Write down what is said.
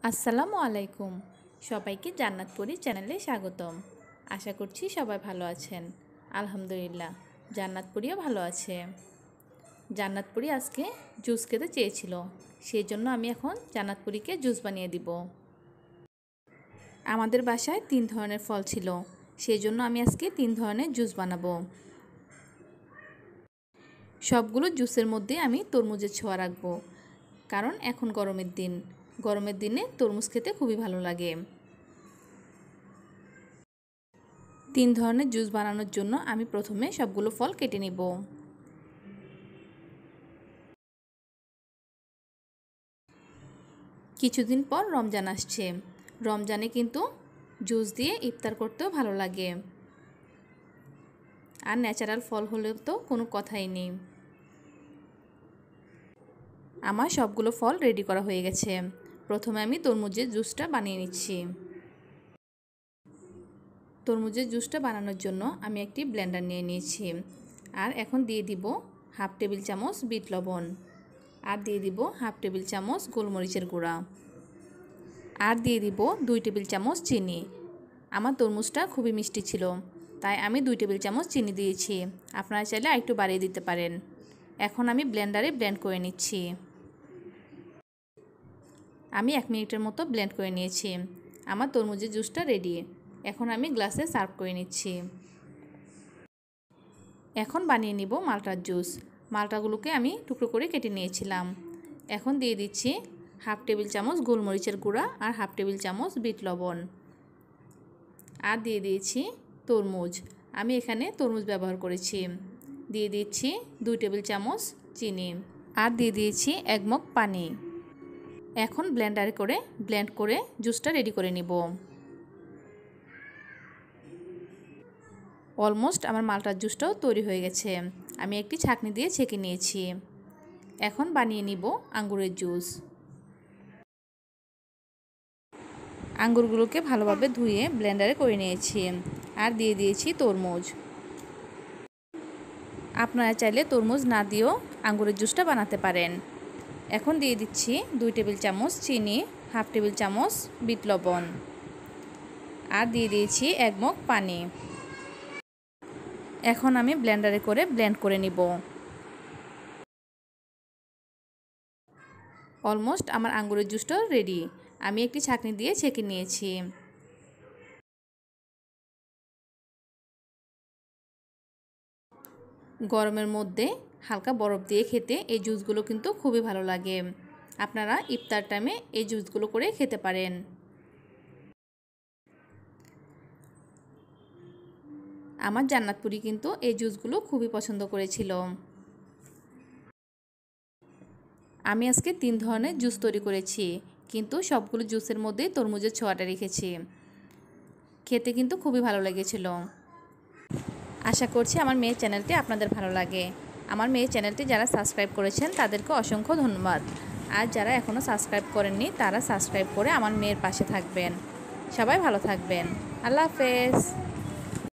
আসসালামু আলাইকুম। সবাইকে জান্নাতপুরি চ্যানেলে স্বাগতম। আশা করছি সবাই ভালো আছেন। আলহামদুলিল্লাহ জান্নাতপুরিও ভালো আছে। জান্নাতপুরি আজকে জুস খেতে চেয়েছিল, সেই জন্য আমি এখন জান্নাতপুরিকে জুস বানিয়ে দিব। আমাদের বাসায় 3 ধরনের ফল ছিল, সেই জন্য আমি আজকে 3 ধরনের জুস বানাবো। সবগুলো জুসের মধ্যে আমি তরমুজের ছোঁয়া রাখবো, কারণ এখন গরমের দিনে তরমুজ খেতে খুবই ভালো লাগে। 3 ধরনের জুস বানানোর জন্য আমি প্রথমে সবগুলো ফল কেটে নিব। কিছুদিন পর রমজান আসছে। রমজানে কিন্তু জুস দিয়ে ইফতার করতেও ভালো লাগে, আর ন্যাচারাল ফল হলেও তো কোনো কথাই নেই। আমার সবগুলো ফল রেডি করা হয়ে গেছে। প্রথমে আমি তরমুজের জুসটা বানিয়ে নিচ্ছি। তরমুজের জুসটা বানানোর জন্য আমি একটি ব্লেন্ডার নিয়ে নিয়েছি, আর এখন দিয়ে দিব হাফ টেবিল চামচ বিট লবণ, আর দিয়ে দিব হাফ টেবিল চামচ গোলমরিচের গুঁড়া, আর দিয়ে দিব 2 টেবিল চামচ চিনি। আমার তরমুজটা খুবই মিষ্টি ছিল, তাই আমি 2 টেবিল চামচ চিনি দিয়েছি। আপনারা চাইলে আরেকটু বাড়িয়ে দিতে পারেন। এখন আমি ব্লেন্ডারে ব্লেন্ড করে নিচ্ছি। আমি 1 মিনিটের মতো ব্লেন্ড করে নিয়েছি। আমার তরমুজের জুসটা রেডি। এখন আমি গ্লাসে সার্ভ করে নিচ্ছি। এখন বানিয়ে নিব মালটার জুস। মালটাগুলোকে আমি টুকরো করে কেটে নিয়েছিলাম। এখন দিয়ে দিচ্ছি হাফ টেবিল চামচ গোলমরিচের গুঁড়া আর হাফ টেবিল চামচ বিট লবণ, আর দিয়ে দিয়েছি তরমুজ। আমি এখানে তরমুজ ব্যবহার করেছি। দিয়ে দিচ্ছি 2 টেবিল চামচ চিনি, আর দিয়ে দিয়েছি 1 মগ পানি। এখন ব্লেন্ডারে করে ব্লেন্ড করে জুসটা রেডি করে নিব। অলমোস্ট আমার মালটার জুসটাও তৈরি হয়ে গেছে। আমি একটি ছাঁকনি দিয়ে ছেঁকে নিয়েছি। এখন বানিয়ে নিব আঙ্গুরের জুস। আঙ্গুরগুলোকে ভালোভাবে ধুয়ে ব্লেন্ডারে করে নিয়েছি, আর দিয়ে দিয়েছি তরমুজ। আপনারা চাইলে তরমুজ না দিয়েও আঙ্গুরের জুসটা বানাতে পারেন। এখন দিয়ে দিচ্ছি 2 টেবিল চামচ চিনি, হাফ টেবিল চামচ বিট লবণ, আর দিয়ে দিয়েছি 1 মগ পানি। এখন আমি ব্লেন্ডারে করে ব্লেন্ড করে নিব। অলমোস্ট আমার আঙ্গুরের জুসটা রেডি। আমি একটি ছাঁকনি দিয়ে ছেঁকে নিয়েছি। গরমের মধ্যে হালকা বরফ দিয়ে খেতে এই জুসগুলো কিন্তু খুবই ভালো লাগে। আপনারা ইফতার টাইমে এই জুসগুলো করে খেতে পারেন। আমার জান্নাতপুরি কিন্তু এই জুসগুলো খুবই পছন্দ করেছিল। আমি আজকে 3 ধরনের জুস তৈরি করেছি, কিন্তু সবগুলো জুসের মধ্যেই তরমুজের ছোঁয়াটা রেখেছি। খেতে কিন্তু খুবই ভালো লেগেছিল। আশা করছি আমার মেয়ের চ্যানেলটি আপনাদের ভালো লাগে। আমার মেয়ের চ্যানেলটি যারা সাবস্ক্রাইব করেছেন তাদেরকে অসংখ্য ধন্যবাদ। আর যারা এখনও সাবস্ক্রাইব করেননি তারা সাবস্ক্রাইব করে আমার মেয়ের পাশে থাকবেন। সবাই ভালো থাকবেন। আল্লাহ হাফেজ।